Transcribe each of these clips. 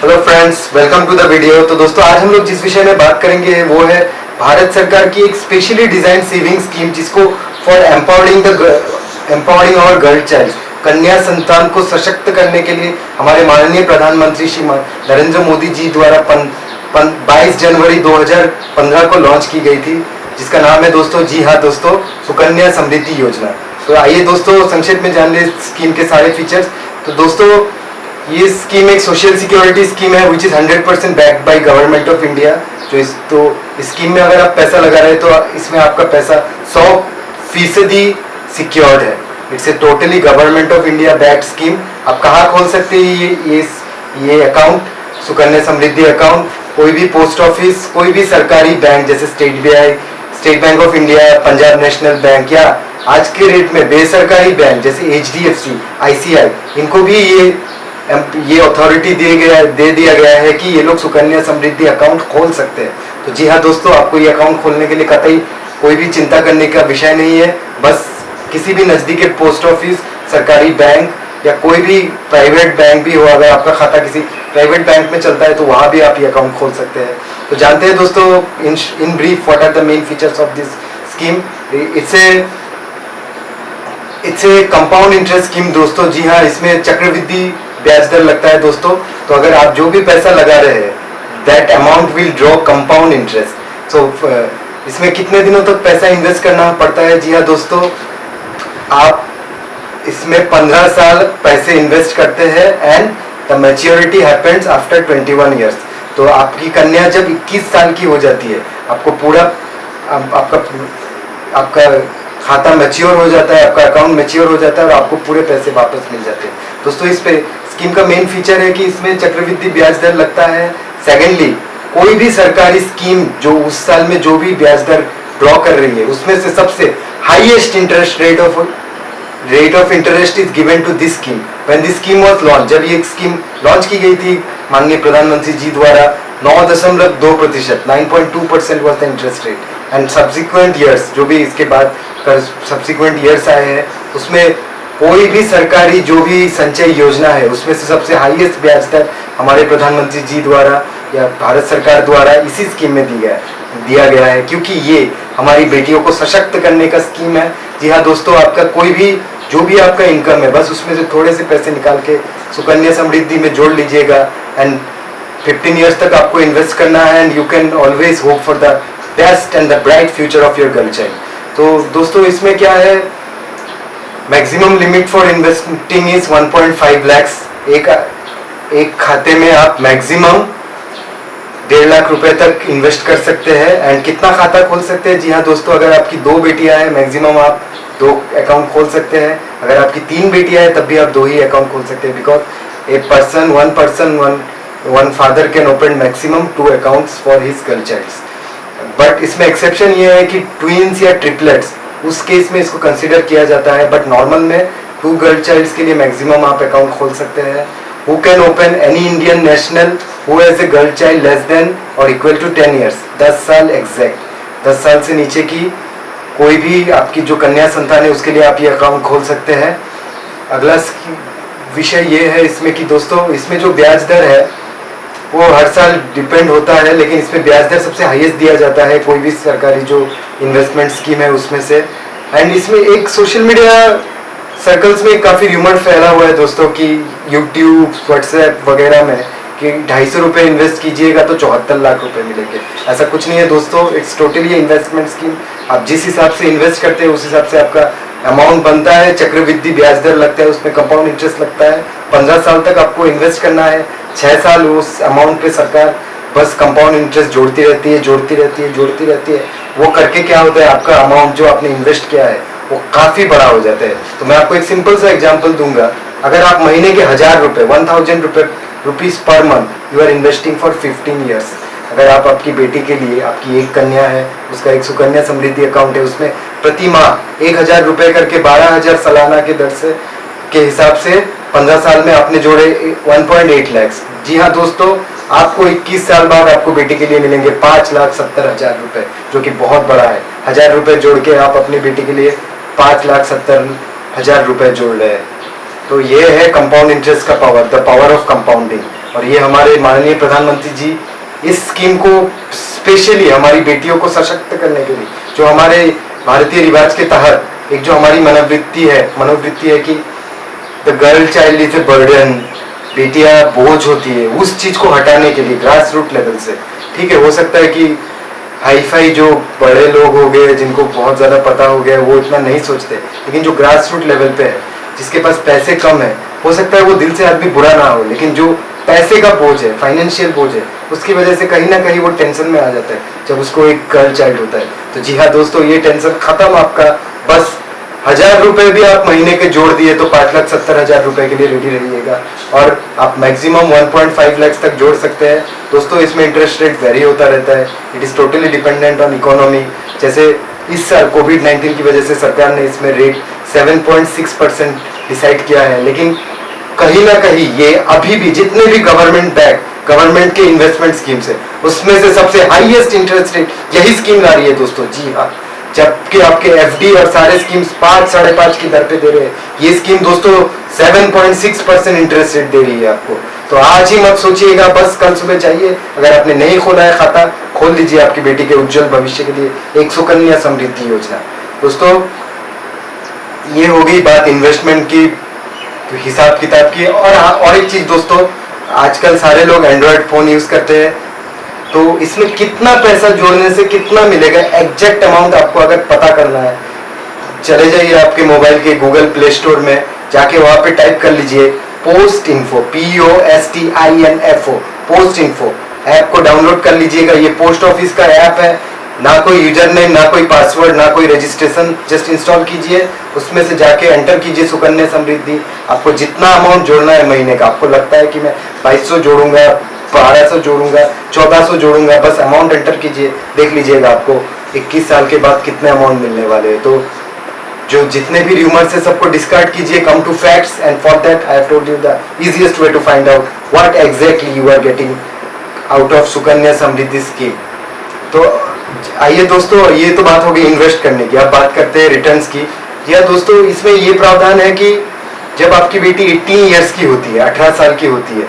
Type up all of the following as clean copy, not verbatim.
Hello friends, welcome to the video. तो दोस्तों, आज हम लोग जिस विषय में बात करेंगे वो है भारत सरकार की एक स्पेशली डिजाइन सेविंग स्कीम, जिसको for empowering our girl child, कन्या संतान को सशक्त करने के लिए हमारे माननीय प्रधानमंत्री श्री नरेंद्र मोदी जी द्वारा 22 जनवरी 2015 को लॉन्च की गई थी, जिसका नाम है दोस्तों, जी हाँ दोस्तों, सुकन्या समृद्धि योजना। तो आइए दोस्तों संक्षेप में जान ले स्कीम के सारे फीचर्स। तो दोस्तों, ये स्कीम एक सोशल सिक्योरिटी स्कीम है which is 100% backed by government of India. तो इस स्कीम में अगर आप पैसा लगा रहे हैं तो इसमें आपका पैसा 100% सिक्योर्ड है। It's a totally government of India backed scheme. आप कहाँ खोल सकते हैं ये अकाउंट, सुकन्या समृद्धि अकाउंट? कोई भी पोस्ट ऑफिस, कोई भी सरकारी बैंक जैसे state bank of India, Punjab national bank, या आज के रेट में बेसरकारी बैंक जैसे HDFC, ICI, इनको भी ये अथॉरिटी दे दिया गया है कि ये लोग सुकन्या समृद्धि अकाउंट खोल सकते हैं। तो जी हाँ दोस्तों, आपको ये अकाउंट खोलने के लिए कतई कोई भी चिंता करने का विषय नहीं है। बस किसी भी नज़दीकी पोस्ट ऑफिस, सरकारी बैंक या कोई भी प्राइवेट बैंक भी हो, अगर आपका खाता किसी प्राइवेट बैंक में चलता है तो वहाँ भी आप ये अकाउंट खोल सकते हैं। तो जानते हैं दोस्तों in brief what are the main features of this scheme. It's a compound interest scheme दोस्तों। जी हाँ, इसमें चक्रवृद्धि ब्याज दर लगता है दोस्तों। तो अगर आप जो भी पैसा लगा रहे हैं, that amount will draw compound interest. So इसमें कितने दिनों तक पैसा इन्वेस्ट करना पड़ता है? जी हाँ दोस्तों, आप इसमें 15 साल पैसे इन्वेस्ट करते हैं and the maturity happens after 21 years. तो आपकी कन्या जब 21 साल की हो जाती है, आपको पूरा आपका खाता मैच्योर हो जाता है, आपका अकाउंट मैच्योर हो जाता है और आपको पूरे पैसे वापस मिल जाते हैं। दोस्तों, इस पे स्कीम का मेन फीचर है कि इसमें चक्रवृद्धि ब्याज दर लगता है। सेकेंडली, कोई भी सरकारी स्कीम जो उस साल में जो भी ब्याज दर ड्रॉ कर रही है, उसमें से सबसे highest interest rate of interest is given to this scheme when this scheme was launch. जब ये स्कीम लॉन्च की गई थी माननीय प्रधानमंत्री जी द्वारा, 9.2%, 9.2% was the interest rate. And subsequent years, जो भी इसके बाद सब्सिक्वेंट ईयर्स आए हैं, उसमें कोई भी सरकारी जो भी संचय योजना है, उसमें से सबसे हाईएस्ट ब्याज दर हमारे प्रधानमंत्री जी द्वारा या भारत सरकार द्वारा इसी स्कीम में दिया गया है, क्योंकि ये हमारी बेटियों को सशक्त करने का स्कीम है। जी हाँ दोस्तों, आपका कोई भी जो भी आपका इनकम है, बस उसमें से थोड़े से पैसे निकाल के सुकन्या समृद्धि में जोड़ लीजिएगा एंड 15 ईयर्स तक आपको इन्वेस्ट करना है and you can always hope for the best and the bright future of your girl child. तो दोस्तों, इसमें क्या है, maximum limit for investing is 1.5 lakhs। एक खाते में आप मैक्सिमम 1.5 लाख रुपए तक इन्वेस्ट कर सकते हैं। एंड कितना खाता खोल सकते हैं? जी हाँ दोस्तों, अगर आपकी 2 बेटियां हैं, मैक्सिमम आप 2 अकाउंट खोल सकते हैं। अगर आपकी 3 बेटियां हैं, तब भी आप 2 ही अकाउंट खोल सकते हैं, because one father can open maximum 2 accounts for his girl child. But इसमें एक्सेप्शन ये है कि ट्विंस या ट्रिपलेट्स, उस केस में इसको कंसिडर किया जाता है। बट नॉर्मल में 2 गर्ल चाइल्ड्स के लिए मैक्सिमम आप अकाउंट खोल सकते हैं। Who can open? Any Indian national who has a girl child less than और इक्वल टू 10 ईयर्स, 10 साल एग्जैक्ट। 10 साल से नीचे की कोई भी आपकी जो कन्या संतान है, उसके लिए आप ये अकाउंट खोल सकते हैं। अगला विषय ये है इसमें कि दोस्तों, इसमें जो ब्याज दर है वो हर साल डिपेंड होता है, लेकिन इसमें ब्याज दर सबसे हाईएस्ट दिया जाता है कोई भी सरकारी जो इन्वेस्टमेंट स्कीम है उसमें से। एंड इसमें एक सोशल मीडिया सर्कल्स में काफ़ी र्यूमर फैला हुआ है दोस्तों कि यूट्यूब, व्हाट्सएप वगैरह में कि 250 रुपये इन्वेस्ट कीजिएगा तो 74 लाख रुपए मिलेंगे। ऐसा कुछ नहीं है दोस्तों, इट्स टोटली इन्वेस्टमेंट स्कीम। आप जिस हिसाब से इन्वेस्ट करते हैं उस हिसाब से आपका अमाउंट बनता है। चक्रवृद्धि ब्याज दर लगता है, उसमें कंपाउंड इंटरेस्ट लगता है। 15 साल तक आपको इन्वेस्ट करना है, 6 साल उस अमाउंट पे सरकार बस कंपाउंड इंटरेस्ट जोड़ती रहती है। वो करके क्या होता है, आपका अमाउंट जो आपने इन्वेस्ट किया है वो काफ़ी बड़ा हो जाता है। तो मैं आपको एक सिंपल सा एग्जाम्पल दूंगा। अगर आप महीने के 1000 रुपये, 1000 rupees per month you are investing for 15 years. अगर आप आपकी बेटी के लिए, आपकी एक कन्या है, उसका एक सुकन्या समृद्धि अकाउंट है, उसमें प्रति माह 1000 रुपये करके 12,000 सालाना के दर से के हिसाब से 15 साल में आपने जोड़े 1.8 lakhs। जी हाँ दोस्तों, आपको 21 साल बाद आपको बेटी के लिए मिलेंगे 5,70,000 रुपये, जो कि बहुत बड़ा है। 1000 रुपये जोड़ के आप अपनी बेटी के लिए 5,70,000 रुपये जोड़ रहे हैं। तो ये है कंपाउंड इंटरेस्ट का power, the power of compounding. और ये हमारे माननीय प्रधानमंत्री जी इस स्कीम को स्पेशली हमारी बेटियों को सशक्त करने के लिए, जो हमारे भारतीय रिवाज के तहत एक जो हमारी मनोवृत्ति है कि the girl child is a burden, बेटियां बोझ होती है, उस चीज को हटाने के लिए ग्रास रूट लेवल से, ठीक है, हो सकता है कि हाई फाई जो बड़े लोग हो गए जिनको बहुत ज़्यादा पता हो गया वो इतना नहीं सोचते, लेकिन जो ग्रास रूट लेवल पे है, जिसके पास पैसे कम है, हो सकता है वो दिल से आदमी बुरा ना हो, लेकिन जो पैसे का बोझ है, फाइनेंशियल बोझ है, उसकी वजह से कहीं ना कहीं वो टेंशन में आ जाता है जब उसको एक गर्ल चाइल्ड होता है। तो जी हाँ दोस्तों, ये टेंशन खत्म आपका। बस 1000 रुपए भी आप महीने के जोड़ दिए तो 5,70,000 रुपए के लिए रेडी रहिएगा, और आप मैक्सिमम 1.5 लाख तक जोड़ सकते हैं। दोस्तों इसमें इंटरेस्ट रेट वेरी होता रहता है, it is totally dependent on economy. जैसे इस साल कोविड-19 की वजह से सरकार ने इसमें रेट 7.6% डिसाइड किया है, लेकिन कहीं ना कहीं ये अभी भी जितने भी गवर्नमेंट के इन्वेस्टमेंट स्कीम्स है उसमें से सबसे हाईएस्ट इंटरेस्ट रेट यही स्कीम ला रही है दोस्तों। जी हाँ, जबकि आपके एफडी और सारे स्कीम्स 5-5.5 की दर पे दे रहे हैं, ये स्कीम दोस्तों 7.6% इंटरेस्ट रेट दे रही है आपको। तो आज ही मत सोचिएगा, बस कल सुबह चाहिए। अगर आपने नहीं खोला है खाता, खोल लीजिए आपकी बेटी के उज्जवल भविष्य के लिए एक सुकन्या समृद्धि योजना। दोस्तों ये हो गई बात इन्वेस्टमेंट की, हिसाब किताब की। और एक चीज दोस्तों, आजकल सारे लोग एंड्रॉयड फोन यूज करते हैं, तो इसमें कितना पैसा जोड़ने से कितना मिलेगा, एग्जैक्ट अमाउंट आपको अगर पता करना है, चले जाइए आपके मोबाइल के गूगल प्ले स्टोर में, जाके वहां पे टाइप कर लीजिए post info, POSTINFO, post info app को डाउनलोड कर लीजिएगा। ये पोस्ट ऑफिस का ऐप है, ना कोई यूजर नेम, ना कोई पासवर्ड, ना कोई रजिस्ट्रेशन, जस्ट इंस्टॉल कीजिए, उसमें से जाके एंटर कीजिए सुकन्या समृद्धि। आपको जितना अमाउंट जोड़ना है महीने का, आपको लगता है कि मैं 2200 जोड़ूंगा, 1200 जोड़ूंगा, 1400 जोड़ूंगा, बस अमाउंट एंटर कीजिए, देख लीजिएगा आपको 21 साल के बाद कितने अमाउंट मिलने वाले हैं। तो जो जितने भी रूमर्स है सबको डिस्कार्ड कीजिए, come to facts, and for that I have told you the easiest way to find out what exactly you are getting out of Sukanya Samriddhi scheme. तो आइए दोस्तों, ये तो बात हो गई इन्वेस्ट करने की, अब बात करते हैं रिटर्न्स की। या दोस्तों इसमें ये प्रावधान है कि जब आपकी बेटी 18 ईयर्स की होती है, 18 साल की होती है,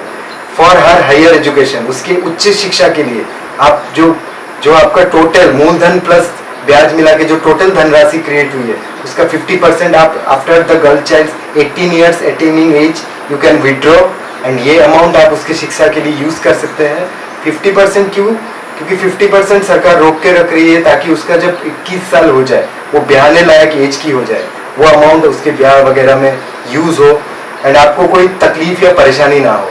फॉर हर हायर एजुकेशन, उसके उच्च शिक्षा के लिए आप जो आपका टोटल मूलधन प्लस ब्याज मिला के जो टोटल धनराशि क्रिएट हुई है उसका 50% आप after the girl child 18 years attaining age you can withdraw, and ये अमाउंट आप उसकी शिक्षा के लिए यूज कर सकते हैं। 50% क्यों? क्योंकि 50% सरकार रोक के रख रही है ताकि उसका जब 21 साल हो जाए, वो ब्याहने लायक एज की हो जाए, वो अमाउंट उसके ब्याह वगैरह में यूज हो एंड आपको कोई तकलीफ या परेशानी ना हो।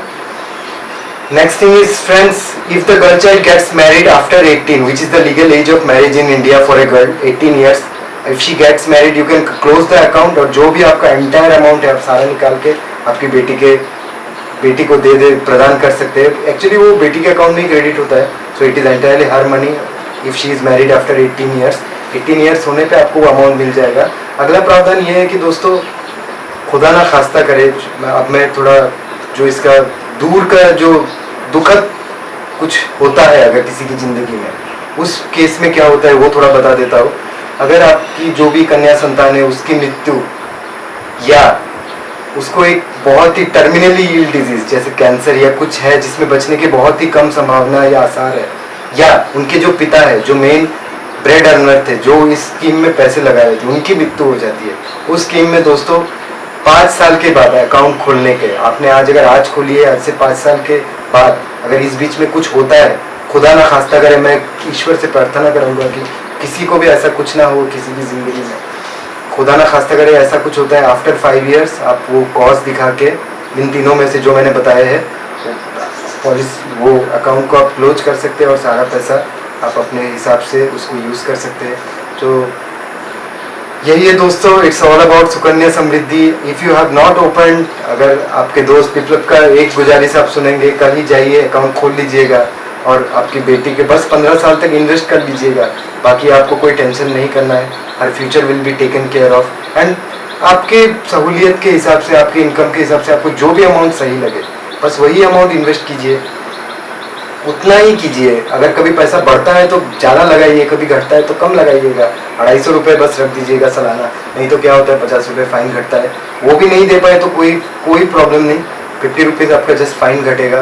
Next thing is friends, if the girl child gets married after 18, which is the legal age of marriage in India for a girl, 18 years, if she gets married, you can close the account और जो भी आपका entire amount है आप सारा निकाल के आपकी बेटी को प्रदान कर सकते हैं। एक्चुअली वो बेटी के अकाउंट में क्रेडिट होता है, so it is entirely her money if she is married after 18 years. 18 years होने पे आपको वो अमाउंट मिल जाएगा। अगला प्रावधान ये है कि दोस्तों खुदा ना खास्ता करे, अब मैं थोड़ा जो इसका दूर का जो दुखद कुछ होता है अगर किसी की जिंदगी में, उस केस में क्या होता है वो थोड़ा बता देता हूँ। अगर आपकी जो भी कन्या संतान है उसकी मृत्यु या उसको एक बहुत ही टर्मिनली इल डिजीज जैसे कैंसर या कुछ है जिसमें बचने की बहुत ही कम संभावना या आसार है, या उनके जो पिता है जो मेन ब्रेड अर्नर थे जो इस स्कीम में पैसे लगा रहे थे, उनकी मृत्यु हो जाती है, उस स्कीम में दोस्तों 5 साल के बाद अकाउंट खोलने के, आपने अगर आज खोली है, आज से 5 साल के बाद अगर इस बीच में कुछ होता है, खुदा ना खास्ता करे, मैं ईश्वर से प्रार्थना करूंगा कि किसी को भी ऐसा कुछ ना हो किसी की जिंदगी में, खुदा ना खास्ता करे ऐसा कुछ होता है, आफ्टर 5 इयर्स आप वो कॉज दिखा के इन तीनों में से जो मैंने बताया है वो अकाउंट को आप क्लोज कर सकते हैं और सारा पैसा आप अपने हिसाब से उसको यूज़ कर सकते हैं। तो यही है दोस्तों, it's all about Sukanya Samriddhi. If you have not open, अगर आपके दोस्त विप्लव का एक गुजारिश आप सुनेंगे, कल ही जाइए अकाउंट खोल लीजिएगा और आपकी बेटी के बस 15 साल तक इन्वेस्ट कर लीजिएगा, बाकी आपको कोई टेंशन नहीं करना है, हर future will be taken care of, and आपके सहूलियत के हिसाब से, आपके इनकम के हिसाब से आपको जो भी अमाउंट सही लगे बस वही अमाउंट इन्वेस्ट कीजिए, उतना ही कीजिए। अगर कभी पैसा बढ़ता है तो ज़्यादा लगाइए, कभी घटता है तो कम लगाइएगा। 250 रुपये बस रख दीजिएगा सालाना, नहीं तो क्या होता है 50 रुपये फाइन घटता है, वो भी नहीं दे पाए तो कोई प्रॉब्लम नहीं, 50 रुपीज़ आपका जस्ट फाइन घटेगा।